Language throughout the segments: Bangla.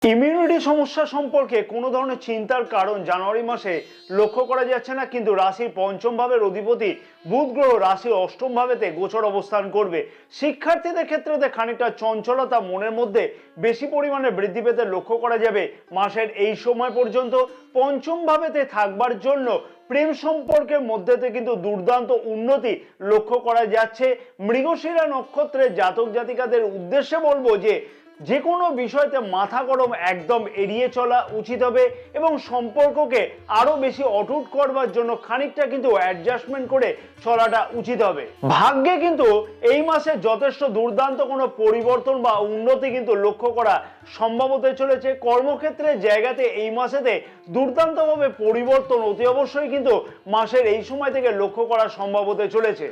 ইমিউনিটি সমস্যা সম্পর্কে কোনো ধরনের চিন্তার কারণ জানুয়ারি মাসে লক্ষ্য করা যাচ্ছে না, কিন্তু রাশির পঞ্চম ভাবের অধিপতি বুধ গ্রহ রাশির অষ্টম ভাবেতে গোচর অবস্থান করবে। শিক্ষার্থীদের ক্ষেত্রে খানিকটা চঞ্চলতা মনের মধ্যে বেশি পরিমাণে বৃদ্ধি পেতে লক্ষ্য করা যাবে। মাসের এই সময় পর্যন্ত পঞ্চম ভাবেতে থাকবার জন্য প্রেম সম্পর্কের মধ্যেতে কিন্তু দুর্দান্ত উন্নতি লক্ষ্য করা যাচ্ছে। মৃগশিরা নক্ষত্রের জাতক জাতিকাদের উদ্দেশ্যে বলবো যে কোনো বিষয়তে মাথা গরম একদম এড়িয়ে চলা উচিত হবে এবং সম্পর্ককে আরো বেশি অটুট করবার জন্য খানিকটা কিন্তু অ্যাডজাস্টমেন্ট করে চলাটা উচিত হবে। ভাগ্যে কিন্তু এই মাসে যথেষ্ট দুর্দান্ত কোনো পরিবর্তন বা উন্নতি কিন্তু লক্ষ্য করা সম্ভব হতে চলেছে। কর্মক্ষেত্রের জায়গাতে এই মাসেতে দুর্দান্তভাবে পরিবর্তন অতি অবশ্যই কিন্তু মাসের এই সময় থেকে লক্ষ্য করা সম্ভব হতে চলেছে।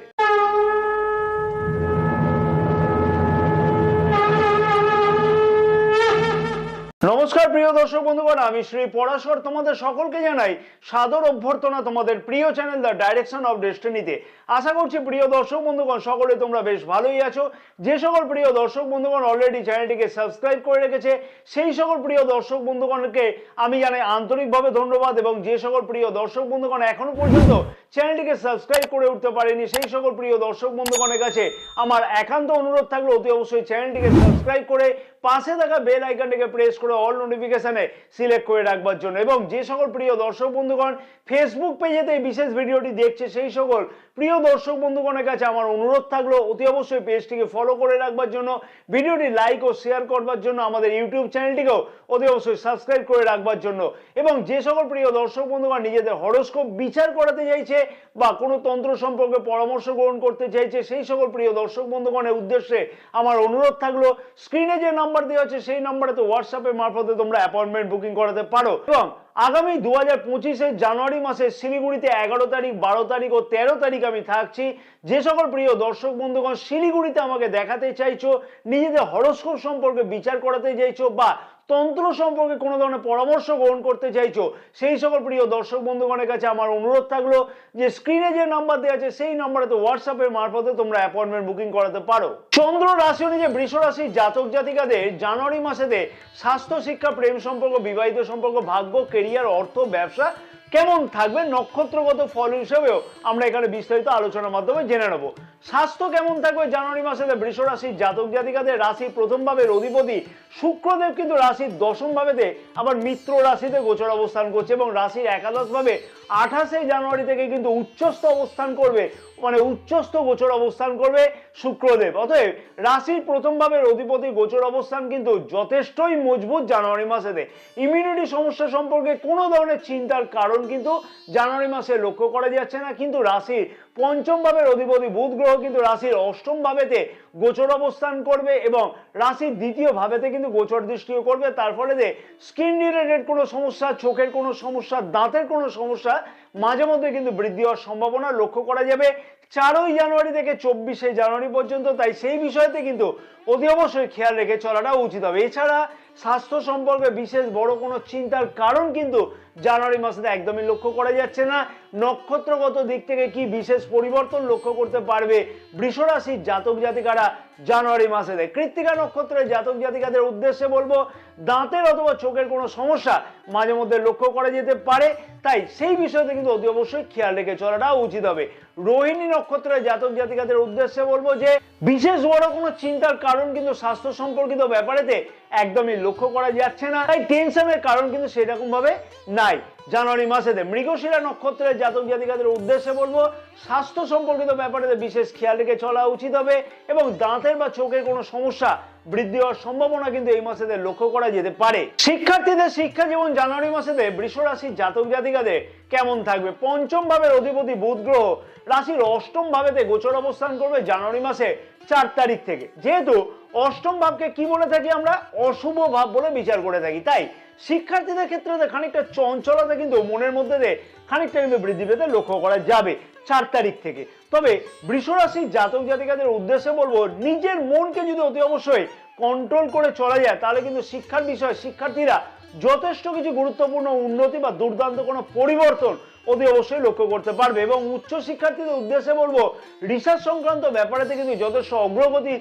নমস্কার প্রিয় দর্শক বন্ধুগণ, আমি শ্রী পরাশর তোমাদের সকলকে জানাই সাদর অভ্যর্থনা তোমাদের প্রিয় চ্যানেল দ্য ডাইরেকশন অফ ডেস্টিনিতে। আশা করছি প্রিয় দর্শক বন্ধুগণ সকলে তোমরা বেশ ভালোই আছো। যে সকল প্রিয় দর্শক বন্ধুগণ অলরেডি চ্যানেলটিকে সাবস্ক্রাইব করে রেখেছে সেই সকল প্রিয় দর্শক বন্ধুগণকে আমি জানাই আন্তরিকভাবে ধন্যবাদ, এবং যে সকল প্রিয় দর্শক বন্ধুগণ এখনো পর্যন্ত চ্যানেলটিকে সাবস্ক্রাইব করে উঠতে পারেনি সেই সকল প্রিয় দর্শক বন্ধুগণের কাছে আমার একান্ত অনুরোধ থাকলো অতি অবশ্যই চ্যানেলটিকে সাবস্ক্রাইব করে পাশে থাকা বেল আইকনটিকে প্রেস করে অল নোটিফিকেশনে সিলেক্ট করে রাখবার জন্য। এবং যে সকল প্রিয় দর্শক বন্ধুগণ ফেসবুক পেজেতে এই বিশেষ ভিডিওটি দেখছে সেই সকল প্রিয় দর্শক বন্ধুগণের কাছে আমার অনুরোধ থাকলো অতি অবশ্যই পেজটিকে ফলো করে রাখবার জন্য, ভিডিওটি লাইক ও শেয়ার করবার জন্য, আমাদের ইউটিউব চ্যানেলটিকেও অতি অবশ্যই সাবস্ক্রাইব করে রাখবার জন্য। এবং যে সকল প্রিয় দর্শক বন্ধুগণ নিজেদের হরোস্কোপ বিচার করাতে চাইছে বা কোনো তন্ত্র সম্পর্কে পরামর্শ গ্রহণ করতে চাইছে সেই সকল প্রিয় দর্শক বন্ধুগণের উদ্দেশ্যে আমার অনুরোধ থাকলো স্ক্রিনে যে নাম্বার দেওয়া আছে সেই নাম্বারেতে হোয়াটসঅ্যাপের মারফতে তোমরা অ্যাপয়েন্টমেন্ট বুকিং করাতে পারো। এবং আগামী 2025 জানুয়ারি মাসে শিলিগুড়িতে 11 তারিখ, 12 তারিখ ও 13 তারিখ আমি থাকছি। যে সকল প্রিয় দর্শক বন্ধুগণ শিলিগুড়িতে আমাকে দেখাতে চাইছো, নিজেদের হরোস্কোপ সম্পর্কে বিচার করাতে চাইছো বা তন্ত্র সম্পর্কে কোনো ধরনের পরামর্শ গ্রহণ করতে চাইছো সেই সকল প্রিয় দর্শক বন্ধুগণের কাছে আমার অনুরোধ থাকলো যে স্ক্রিনে যে নাম্বার দেওয়া আছে সেই নাম্বারেতে হোয়াটসঅ্যাপের মারফতে তোমরা অ্যাপয়েন্টমেন্ট বুকিং করাতে পারো। চন্দ্র রাশি অনুযায়ী বৃষ রাশির জাতক জাতিকাদের জানুয়ারি মাসেতে স্বাস্থ্য, শিক্ষা, প্রেম সম্পর্ক, বিবাহিত সম্পর্ক, ভাগ্য, কেরিয়ার, অর্থ, ব্যবসা কেমন থাকবে নক্ষত্রগত ফল হিসেবেও আমরা এখানে বিস্তারিত আলোচনার মাধ্যমে জেনে নেব। স্বাস্থ্য কেমন থাকবে জানুয়ারি মাসেতে বৃষ রাশির জাতক জাতিকাদের রাশির প্রথম ভাবের অধিপতি শুক্রদেব কিন্তু রাশির দশম ভাবেতে আবার মিত্র রাশিতে গোচর অবস্থান করছে এবং রাশির একাদশ ভাবে 28 জানুয়ারি থেকে কিন্তু উচ্চস্থ অবস্থান করবে, মানে উচ্চস্থ গোচর অবস্থান করবে শুক্রদেব। অতএব রাশির প্রথম ভাবের অধিপতি গোচর অবস্থান কিন্তু যথেষ্টই মজবুত জানুয়ারি মাসেতে। ইমিউনিটি সমস্যা সম্পর্কে কোনো ধরনের চিন্তার কারণ কিন্তু জানুয়ারি মাসে লক্ষ্য করা যাচ্ছে না, কিন্তু রাশির পঞ্চম ভাবের অধিপতি বুধ গ্রহ কিন্তু রাশির অষ্টম ভাবেতে গোচর অবস্থান করবে এবং রাশির দ্বিতীয় ভাবেতে কিন্তু গোচর দৃষ্টিও করবে। তার ফলে স্কিন রিলেটেড কোনো সমস্যা, চোখের কোনো সমস্যা, দাঁতের কোনো সমস্যা মাঝে মধ্যে কিন্তু বৃদ্ধি হওয়ার সম্ভাবনা লক্ষ্য করা যাবে 4 জানুয়ারি থেকে 24 জানুয়ারি পর্যন্ত। তাই সেই বিষয়তে কিন্তু অতি অবশ্যই খেয়াল রেখে চলাটা উচিত হবে। এছাড়া স্বাস্থ্য সম্পর্কে বিশেষ বড় কোনো চিন্তার কারণ কিন্তু জানুয়ারি মাসে একদমই লক্ষ্য করা যাচ্ছে না। নক্ষত্রগত দিক থেকে কি বিশেষ পরিবর্তন লক্ষ্য করতে পারবে বৃষ রাশির জাতক জাতিকারা জানুয়ারি মাসে? কৃত্তিকা নক্ষত্রের জাতক জাতিকাদের উদ্দেশ্যে বলবো দাঁতের অথবা চোখের কোনো সমস্যা মাঝে মধ্যে লক্ষ্য করা যেতে পারে, তাই সেই বিষয়তে কিন্তু অতি অবশ্যই খেয়াল রেখে চলাটা উচিত হবে। রোহিণী নক্ষত্রের জাতক জাতিকাদের উদ্দেশ্যে বলবো যে বিশেষ বড় কোনো চিন্তার কারণ কিন্তু স্বাস্থ্য সম্পর্কিত ব্যাপারেতে একদমই লক্ষ্য করা যাচ্ছে না, তাই টেনশনের কারণ কিন্তু সেরকম ভাবে নাই জানুয়ারি মাসেতে। মৃগশিরা নক্ষত্রের জাতক জাতিকাদের উদ্দেশ্যে বলবো স্বাস্থ্য সম্পর্কিত ব্যাপারে বিশেষ খেয়াল রেখে চলা উচিত হবে এবং দাঁতের বা চোখের কোনো সমস্যা বৃদ্ধি হওয়ার সম্ভাবনা কিন্তু এই মাসেতে লক্ষ্য করা যেতে পারে। শিক্ষার্থীদের শিক্ষা জীবন জানুয়ারি মাসেতে বৃষ রাশির জাতক জাতিকাদের কেমন থাকবে? পঞ্চম ভাবের অধিপতি বুধ গ্রহ রাশির অষ্টম ভাবেতে গোচর অবস্থান করবে জানুয়ারি মাসে 4 তারিখ থেকে। যেহেতু অষ্টম ভাবকে কি বলে থাকি আমরা, অশুভ ভাব বলে বিচার করে থাকি, তাই শিক্ষার্থীদের ক্ষেত্রে খানিকটা চঞ্চলতা কিন্তু মনের মধ্যে খানিকটা কিন্তু বৃদ্ধি পেতে লক্ষ্য করা যাবে 4 তারিখ থেকে। তবে বৃষ রাশির জাতক জাতিকাদের উদ্দেশ্যে বলবো নিজের মনকে যদি অতি অবশ্যই কন্ট্রোল করে চলা যায় তাহলে কিন্তু শিক্ষার বিষয়ে শিক্ষার্থীরা যথেষ্ট কিছু গুরুত্বপূর্ণ উন্নতি বা দুর্দান্ত কোনো পরিবর্তন অতি অবশ্যই লক্ষ্য করতে পারবে। এবং উচ্চ শিক্ষার্থীদের উদ্দেশ্যে বলবো রিসার্চ সংক্রান্ত ব্যাপারে কিন্তু যথেষ্ট অগ্রগতি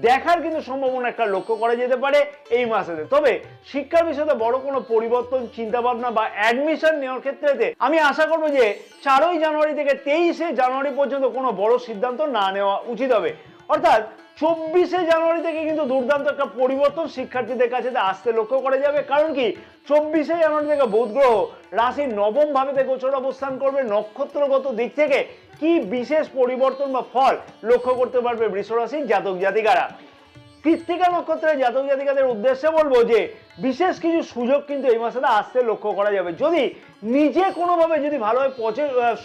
দেখার কিন্তু সম্ভাবনা একটা লক্ষ্য করা যেতে পারে এই মাসেতে। তবে শিক্ষার বিষয়ে বড় কোনো পরিবর্তন চিন্তা ভাবনা বা অ্যাডমিশন নেওয়ার ক্ষেত্রে আমি আশা করবো যে 4ই জানুয়ারি থেকে 23শে জানুয়ারি পর্যন্ত কোনো বড় সিদ্ধান্ত না নেওয়া উচিত হবে। অর্থাৎ 24শে জানুয়ারি থেকে কিন্তু দুর্দান্ত একটা পরিবর্তন শিক্ষার্থীদের কাছে আসতে লক্ষ্য করা যাবে। কারণ কি 24শে জানুয়ারি থেকে বুধ গ্রহ রাশির নবম ভাবেতে গোচর অবস্থান করবে। নক্ষত্রগত দিক থেকে কি বিশেষ পরিবর্তন বা ফল লক্ষ্য করতে পারবে বৃষ রাশির জাতক জাতিকারা। কৃত্তিকা নক্ষত্রের জাতক জাতিকাদের উদ্দেশ্যে বলবো যে বিশেষ কিছু সুযোগ কিন্তু এই মাসে আসতে লক্ষ্য করা যাবে। যদি নিজে কোনোভাবে যদি ভালোভাবে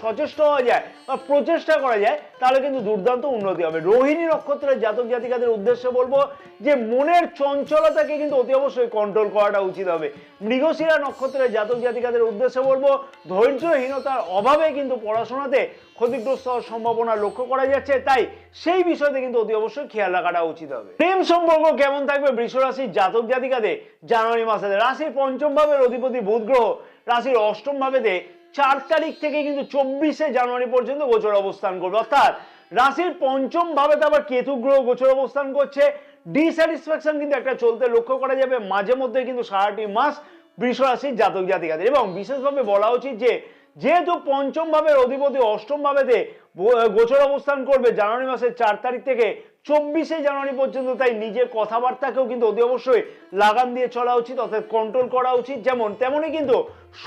সচেষ্ট হওয়া যায় বা প্রচেষ্টা করা যায় তাহলে কিন্তু দুর্দান্ত উন্নতি হবে। রোহিণী নক্ষত্রের জাতক জাতিকাদের উদ্দেশ্যে বলবো যে মনের চঞ্চলতাকে কিন্তু অতি অবশ্যই কন্ট্রোল করাটা উচিত হবে। মৃগশিরা নক্ষত্রের জাতক জাতিকাদের উদ্দেশ্যে বলবো ধৈর্যহীনতার অভাবে কিন্তু পড়াশোনাতে ক্ষতিগ্রস্ত হওয়ার সম্ভাবনা লক্ষ্য করা যাচ্ছে, তাই সেই বিষয়তে কিন্তু অতি অবশ্যই খেয়াল রাখাটা উচিত হবে। প্রেম সম্পর্ক কেমন থাকবে বৃষ রাশির জাতক জাতিকাদের জানুয়ারি মাসে? রাশির পঞ্চম ভাবের অধিপতি বুধ গ্রহ রাশির অষ্টম ভাবেতে 4 তারিখ থেকে কিন্তু 24শে জানুয়ারি পর্যন্ত গোচর অবস্থান করবে। অর্থাৎ রাশির পঞ্চম ভাবেতে আবার কেতু গ্রহ গোচর অবস্থান করছে। ডিস্যাটিসফ্যাকশন কিন্তু একটা চলতে লক্ষ্য করা যাবে মাঝে মধ্যে কিন্তু সারাটি মাস বৃষ রাশির জাতক জাতিকাদের। এবং বিশেষভাবে বলা উচিত যে যেহেতু পঞ্চম ভাবের অধিপতি অষ্টম ভাবেতে গোচর অবস্থান করবে জানুয়ারি মাসের 4 তারিখ থেকে 24শে জানুয়ারি পর্যন্ত, তাই নিজের কথাবার্তাকেও কিন্তু অতি অবশ্যই লাগাম দিয়ে চলা উচিত, অর্থাৎ কন্ট্রোল করা উচিত। যেমন তেমনই কিন্তু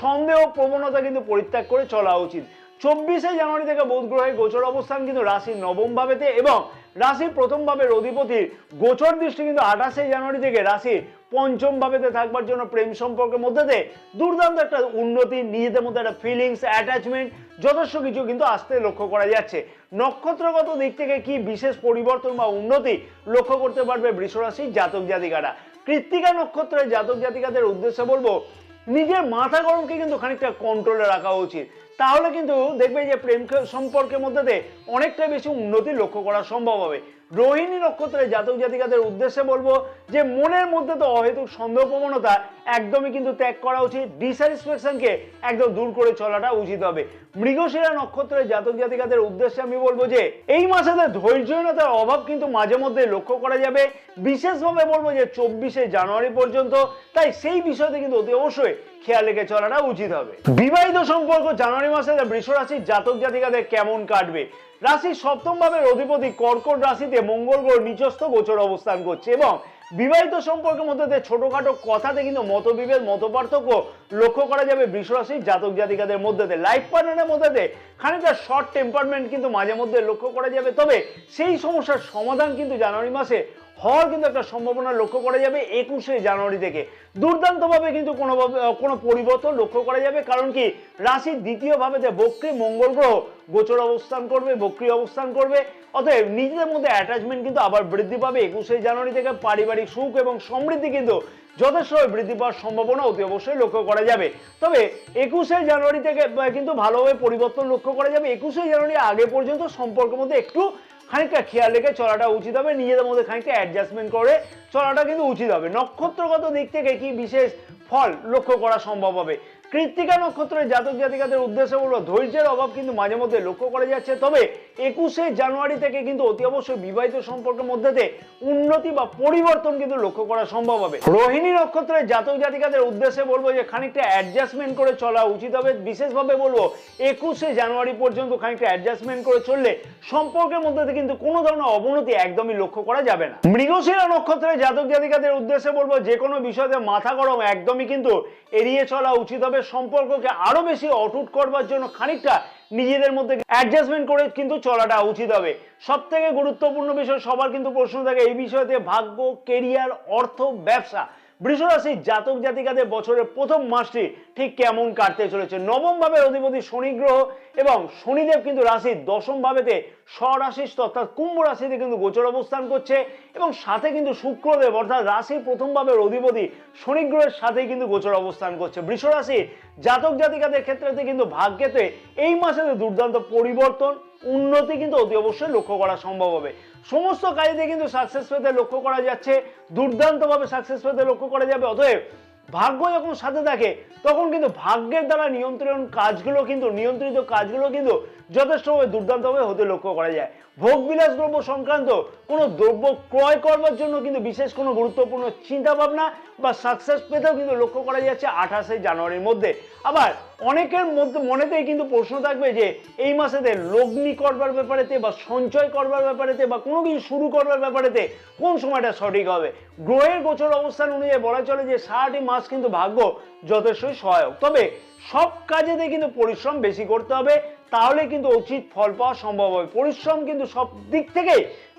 সন্দেহ প্রবণতা কিন্তু পরিত্যাগ করে চলা উচিত। 24শে জানুয়ারি থেকে বুধ গ্রহের গোচর অবস্থান কিন্তু রাশির নবম ভাবেতে এবং রাশির প্রথম ভাবের অধিপতির গোচর দৃষ্টি কিন্তু 28শে জানুয়ারি থেকে রাশির পঞ্চম ভাবেতে থাকবার জন্য প্রেম সম্পর্কের মধ্যে দিয়ে দুর্দান্ত একটা উন্নতি, নিজেদের মধ্যে একটা ফিলিংস, অ্যাটাচমেন্ট যথেষ্ট কিছু কিন্তু আসতে লক্ষ্য করা যাচ্ছে। নক্ষত্রগত দিক থেকে কি বিশেষ পরিবর্তন বা উন্নতি লক্ষ্য করতে পারবে বৃষ রাশির জাতক জাতিকারা? কৃত্তিকা নক্ষত্রের জাতক জাতিকাদের উদ্দেশ্যে বলবো নিজের মাথা গরমকে কিন্তু খানিকটা কন্ট্রোলে রাখা উচিত, তাহলে কিন্তু দেখবে যে প্রেম সম্পর্কের মধ্যে অনেকটা বেশি উন্নতি লক্ষ্য করা সম্ভব হবে। রোহিণী নক্ষত্রের জাতক জাতিকাদের উদ্দেশ্যে বলবো যে মনের মধ্যে তো অহেতুক সন্দেহ প্রবণতা একদমই কিন্তু ত্যাগ করা উচিত, ডিস্যাটিসফ্যাকশনকে একদম দূর করে চলাটা উচিত হবে। মৃগশিরা নক্ষত্রের জাতক জাতিকাদের উদ্দেশ্যে আমি বলবো যে এই মাসে ধৈর্যহীনতার অভাব কিন্তু মাঝে মধ্যে লক্ষ্য করা যাবে, বিশেষভাবে বলবো যে 24শে জানুয়ারি পর্যন্ত, তাই সেই বিষয়তে কিন্তু অতি অবশ্যই খেয়াল রেখে চলাটা উচিত হবে। বিবাহিত সম্পর্ক জানুয়ারি মাসে বৃষ রাশির জাতক জাতিকাদের কেমন কাটবে? রাশির সপ্তম ভাবের অধিপতি কর্কট রাশিতে মঙ্গল গ্রহ নিচস্থ গোচর অবস্থান করছে এবং বিবাহিত সম্পর্কের মধ্যে ছোটখাটো কথাতে কিন্তু মতবিভেদ, মতপার্থক্য লক্ষ্য করা যাবে বৃষ রাশির জাতক জাতিকাদের মধ্যে। লাইফ পার্টনারের মধ্যে খানিকটা শর্ট টেম্পারমেন্ট কিন্তু মাঝে মধ্যে লক্ষ্য করা যাবে, তবে সেই সমস্যার সমাধান কিন্তু জানুয়ারি মাসে হওয়ার কিন্তু একটা সম্ভাবনা লক্ষ্য করা যাবে 21শে জানুয়ারি থেকে। দুর্দান্তভাবে কিন্তু কোনো পরিবর্তন লক্ষ্য করা যাবে, কারণ কি রাশির দ্বিতীয় ভাবেতে বক্রী মঙ্গল গ্রহ গোচর অবস্থান করবে, বক্রী অবস্থান করবে। অতএব নিজেদের মধ্যে অ্যাটাচমেন্ট কিন্তু আবার বৃদ্ধি পাবে 21শে জানুয়ারি থেকে। পারিবারিক সুখ এবং সমৃদ্ধি কিন্তু যথেষ্ট বৃদ্ধি পাওয়ার সম্ভাবনা অতি অবশ্যই লক্ষ্য করা যাবে। তবে 21শে জানুয়ারি থেকে কিন্তু ভালোভাবে পরিবর্তন লক্ষ্য করা যাবে। 21শে জানুয়ারি আগে পর্যন্ত সম্পর্কের মধ্যে একটু খানিকটা খেয়াল রেখে চলাটা উচিত হবে, নিজেদের মধ্যে খানিকটা অ্যাডজাস্টমেন্ট করে চলাটা কিন্তু উচিত হবে। নক্ষত্রগত দিক থেকে কি বিশেষ ফল লক্ষ্য করা সম্ভব হবে? কৃত্তিকা নক্ষত্রের জাতক জাতিকাদের উদ্দেশ্যে বলবো ধৈর্যের অভাব কিন্তু মাঝে মধ্যে লক্ষ্য করা যাচ্ছে, তবে 21শে জানুয়ারি থেকে কিন্তু অতি অবশ্যই বিবাহিত সম্পর্কের মধ্যে উন্নতি বা পরিবর্তন কিন্তু লক্ষ্য করা সম্ভব হবে। রোহিণী নক্ষত্রের জাতক জাতিকাদের উদ্দেশ্যে বলবো যে খানিকটা অ্যাডজাস্টমেন্ট করে চলা উচিত হবে। বিশেষভাবে বলবো 21শে জানুয়ারি পর্যন্ত খানিকটা অ্যাডজাস্টমেন্ট করে চললে সম্পর্কের মধ্যে কিন্তু কোনো ধরনের অবনতি একদমই লক্ষ্য করা যাবে না। মৃগশিরা নক্ষত্রের জাতক জাতিকাদের উদ্দেশ্যে বলবো যে কোনো বিষয়ে মাথা গরম একদমই কিন্তু এড়িয়ে চলা উচিত হবে। সম্পর্ককে আরো বেশি অটুট করবার জন্য খানিকটা নিজেদের মধ্যে অ্যাডজাস্টমেন্ট করে কিন্তু চলাটা উচিত হবে। সব থেকে গুরুত্বপূর্ণ বিষয়, সবার কিন্তু প্রশ্ন থাকে এই বিষয়তে, ভাগ্য, কেরিয়ার, অর্থ, ব্যবসা। বৃষ রাশির জাতক জাতিকাদের বছরের প্রথম মাসটি ঠিক কেমন কাটতে চলেছে? নবম ভাবের অধিপতি শনি গ্রহ এবং শনিদেব কিন্তু রাশির দশম ভাবেতে স্বরাশিস্থ অর্থাৎ কুম্ভ রাশিতে কিন্তু গোচর অবস্থান করছে এবং সাথে কিন্তু শুক্রদেব অর্থাৎ রাশির প্রথম ভাবের অধিপতি শনি গ্রহের সাথেই কিন্তু গোচর অবস্থান করছে। বৃষ রাশির জাতক জাতিকাদের ক্ষেত্রে কিন্তু ভাগ্যেতে এই মাসে দুর্দান্ত পরিবর্তন, উন্নতি কিন্তু অতি অবশ্যই লক্ষ্য করা সম্ভব হবে। সমস্ত কাজে কিন্তু সাকসেস পেতে লক্ষ্য করা যাচ্ছে, দুর্দান্তভাবে সাকসেস পেতে লক্ষ্য করা যাবে। অতএব ভাগ্য যখন সাথে থাকে তখন কিন্তু ভাগ্যের দ্বারা নিয়ন্ত্রিত কাজগুলো কিন্তু যথেষ্টভাবে দুর্দান্তভাবে হতে লক্ষ্য করা যায়। ভোগবিলাস দ্রব্য সংক্রান্ত কোনো দ্রব্য ক্রয় করবার জন্য কিন্তু বিশেষ কোনো গুরুত্বপূর্ণ চিন্তা ভাবনা বা সাকসেস পেতেও কিন্তু লক্ষ্য করা যাচ্ছে 28শে জানুয়ারির মধ্যে। আবার অনেকের মনেতেই কিন্তু প্রশ্ন থাকবে যে এই মাসেতে লগ্নি করবার ব্যাপারেতে বা সঞ্চয় করবার ব্যাপারেতে বা কোনো কিছু শুরু করবার ব্যাপারেতে কোন সময়টা সঠিক হবে। গ্রহের গোচর অবস্থান অনুযায়ী বলা চলে যে সারাটি মাস কিন্তু ভাগ্য যথেষ্টই সহায়ক, তবে সব কাজেতে কিন্তু পরিশ্রম বেশি করতে হবে, তাহলে কিন্তু উচিত ফল পাওয়া সম্ভব হবে। পরিশ্রম কিন্তু সব দিক থেকে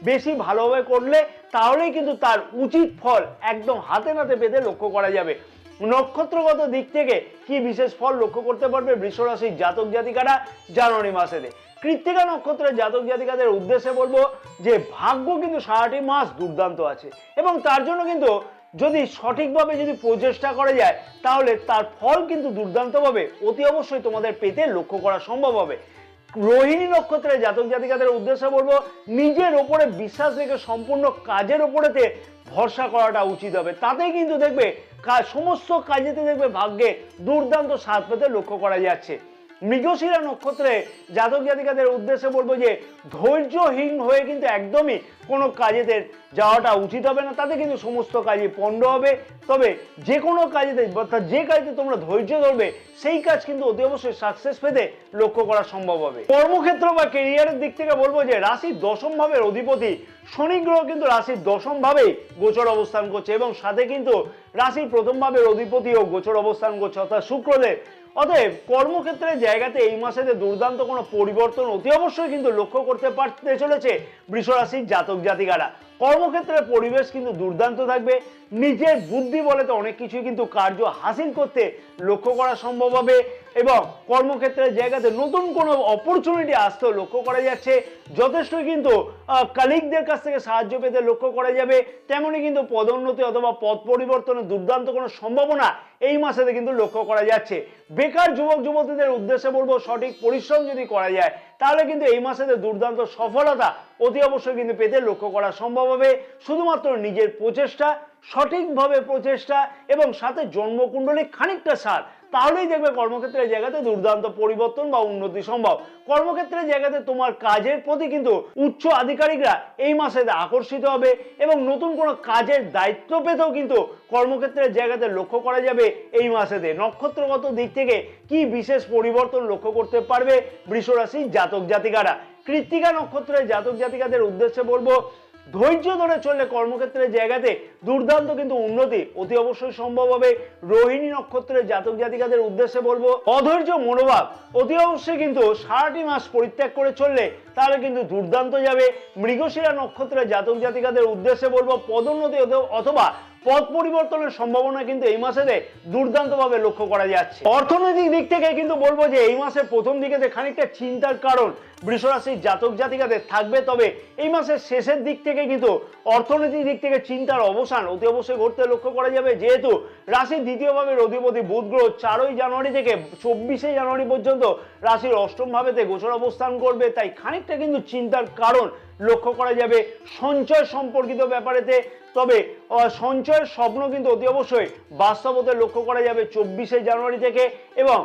বেশি ভালোভাবে করলে তাহলেই কিন্তু তার উচিত ফল একদম হাতে নাতে পেতে লক্ষ্য করা যাবে। নক্ষত্রগত দিক থেকে কি বিশেষ ফল লক্ষ্য করতে পারবে বৃষ রাশির জাতক জাতিকারা জানুয়ারি মাসেতে? কৃত্তিকা নক্ষত্রের জাতক জাতিকাদের উদ্দেশ্যে বলবো যে ভাগ্য কিন্তু সারাটি মাস দুর্দান্ত আছে এবং তার জন্য কিন্তু যদি সঠিকভাবে যদি প্রচেষ্টা করা যায় তাহলে তার ফল কিন্তু দুর্দান্তভাবে অতি অবশ্যই তোমাদের পেতে লক্ষ্য করা সম্ভব হবে। রোহিণী নক্ষত্রের জাতক জাতিকাদের উদ্দেশ্যে বলবো নিজের ওপরে বিশ্বাস রেখে সম্পূর্ণ কাজের ওপরেতে ভরসা করাটা উচিত হবে, তাতেই কিন্তু দেখবে সমস্ত কাজেতে দেখবে ভাগ্যে দুর্দান্ত স্বাদ পেতে লক্ষ্য করা যাচ্ছে। মৃগশিরা নক্ষত্রে জাতক জাতিকাদের উদ্দেশ্যে বলবো যে ধৈর্যহীন হয়ে কিন্তু একদমই কোনো কাজেতে যাওয়াটা উচিত হবে না, তাতে কিন্তু সমস্ত কাজই পণ্ড হবে। তবে যে কোনো কাজেতে যে কাজে তোমরা ধৈর্য ধরবে সেই কাজ কিন্তু অতি অবশ্যই সাকসেস পেতে লক্ষ্য করা সম্ভব হবে। কর্মক্ষেত্র বা কেরিয়ারের দিক থেকে বলবো যে রাশির দশম ভাবের অধিপতি শনি গ্রহ কিন্তু রাশির দশম ভাবেই গোচর অবস্থান করছে এবং সাথে কিন্তু রাশির প্রথম ভাবের অধিপতিও গোচর অবস্থান করছে অর্থাৎ শুক্রদেব। অতএব কর্মক্ষেত্রের জায়গাতে এই মাসেতে দুর্দান্ত কোনো পরিবর্তন অতি অবশ্যই কিন্তু লক্ষ্য করতে পারতে চলেছে বৃষ রাশির জাতক জাতিকারা। কর্মক্ষেত্রের পরিবেশ কিন্তু দুর্দান্ত থাকবে, নিজের বুদ্ধি বলে তো অনেক কিছুই কিন্তু কার্য হাসিল করতে লক্ষ্য করা সম্ভব হবে এবং কর্মক্ষেত্রের জায়গাতে নতুন কোনো অপরচুনিটি আসতেও লক্ষ্য করা যাচ্ছে। যথেষ্ট কিন্তু কালিগদের কাছ থেকে সাহায্য পেতে লক্ষ্য করা যাবে, তেমনি কিন্তু পদোন্নতি অথবা পদ পরিবর্তনের দুর্দান্ত কোনো সম্ভাবনা এই মাসেতে কিন্তু লক্ষ্য করা যাচ্ছে। বেকার যুবক যুবতীদের উদ্দেশ্যে বলবো সঠিক পরিশ্রম যদি করা যায় তাহলে কিন্তু এই মাসেতে দুর্দান্ত সফলতা অতি অবশ্যই কিন্তু পেতে লক্ষ্য করা সম্ভব হবে। শুধুমাত্র নিজের প্রচেষ্টা, সঠিকভাবে প্রচেষ্টা এবং সাথে জন্মকুণ্ডলী খানিকটা সার, তাহলেই দেখবে কর্মক্ষেত্রের জায়গাতে দুর্দান্ত পরিবর্তন বা উন্নতি সম্ভব। কর্মক্ষেত্রের জায়গাতে তোমার কাজের প্রতি কিন্তু উচ্চ আধিকারিকরা এই মাসে আকর্ষিত হবে এবং নতুন কোনো কাজের দায়িত্ব পেতেও কিন্তু কর্মক্ষেত্রের জায়গাতে লক্ষ্য করা যাবে এই মাসেতে। নক্ষত্রগত দিক থেকে কি বিশেষ পরিবর্তন লক্ষ্য করতে পারবে বৃষ রাশির জাতক জাতিকারা? কৃত্তিকা নক্ষত্রের জাতক জাতিকাদের উদ্দেশ্যে বলবো ধৈর্য ধরে চললে কর্মক্ষেত্রের জায়গাতে দুর্দান্ত কিন্তু উন্নতি অতি অবশ্যই সম্ভব হবে। রোহিণী নক্ষত্রের জাতক জাতিকাদের উদ্দেশ্যে বলবো অধৈর্য মনোভাব অতি অবশ্যই কিন্তু সারাটি মাস পরিত্যাগ করে চললে তাহলে কিন্তু দুর্দান্ত যাবে। মৃগশিরা নক্ষত্রের জাতক জাতিকাদের উদ্দেশ্যে বলবো পদোন্নতি অথবা পদ পরিবর্তনের সম্ভাবনা কিন্তু এই মাসেতে দুর্দান্তভাবে লক্ষ্য করা যাচ্ছে। অর্থনৈতিক দিক থেকে কিন্তু বলবো যে এই মাসের প্রথম দিকে খানিকটা চিন্তার কারণ বৃষ রাশির জাতক জাতিকাদের থাকবে, তবে এই মাসের শেষের দিক থেকে কিন্তু অর্থনৈতিক দিক থেকে চিন্তার অবসান অতি অবশ্যই ঘটতে লক্ষ্য করা যাবে, যেহেতু রাশির দ্বিতীয় ভাবের অধিপতি বুধ গ্রহ 4ই জানুয়ারি থেকে 24শে জানুয়ারি পর্যন্ত রাশির অষ্টম ভাবেতে গোচর অবস্থান করবে। তাই খানিকটা কিন্তু চিন্তার কারণ লক্ষ্য করা যাবে সঞ্চয় সম্পর্কিত ব্যাপারেতে, তবে সঞ্চয়ের স্বপ্ন কিন্তু অতি অবশ্যই বাস্তবতে লক্ষ্য করা যাবে 24শে জানুয়ারি থেকে এবং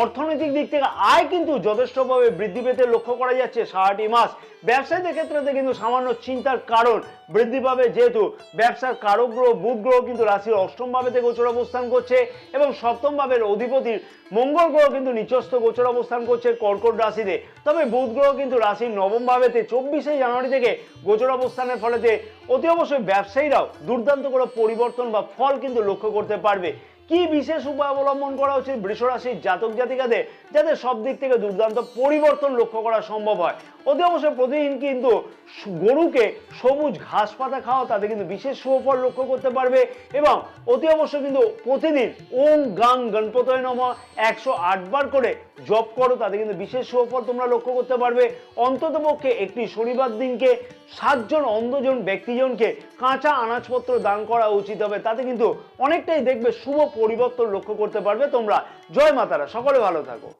অর্থনৈতিক দিক থেকে আয় কিন্তু যথেষ্টভাবে বৃদ্ধি পেতে লক্ষ্য করা যাচ্ছে সারাটি মাস। ব্যবসায়ীদের ক্ষেত্রে কিন্তু সামান্য চিন্তার কারণ বৃদ্ধি পাবে, যেহেতু ব্যবসার কারক গ্রহ বুধ গ্রহ কিন্তু রাশির অষ্টম ভাবেতে গোচর অবস্থান করছে এবং সপ্তম ভাবের অধিপতির মঙ্গল গ্রহ কিন্তু নিচস্থ গোচর অবস্থান করছে কর্কট রাশিতে। তবে বুধ গ্রহ কিন্তু রাশির নবম ভাবেতে 24শে জানুয়ারি থেকে গোচর অবস্থানের ফলেতে অতি অবশ্যই ব্যবসায়ীরাও দুর্দান্ত করে পরিবর্তন বা ফল কিন্তু লক্ষ্য করতে পারবে। কি বিশেষ উপায় অবলম্বন করা উচিত বৃষ রাশির জাতক জাতিকাদের যাতে সব দিক থেকে দুর্দান্ত পরিবর্তন লক্ষ্য করা সম্ভব হয়? অতি অবশ্যই প্রতিদিন কিন্তু গরুকে সবুজ ঘাস পাতা খাওয়া তাতে কিন্তু বিশেষ সুফল লক্ষ্য করতে পারবে এবং অতি অবশ্যই কিন্তু প্রতিদিন ওম গাং গণপতয়ে নমঃ 108 বার করে জপ করো, তাতে কিন্তু বিশেষ সুফল তোমরা লক্ষ্য করতে পারবে। অন্ততপক্ষে একটি শনিবার দিনকে 7 জন অন্ধজন ব্যক্তিজনকে কাঁচা আনাজপত্র দান করা উচিত হবে, তাতে কিন্তু অনেকটাই দেখবে শুভ পরিবর্তন লক্ষ্য করতে পারবে তোমরা। জয় মাতারা, সকলে ভালো থাকো।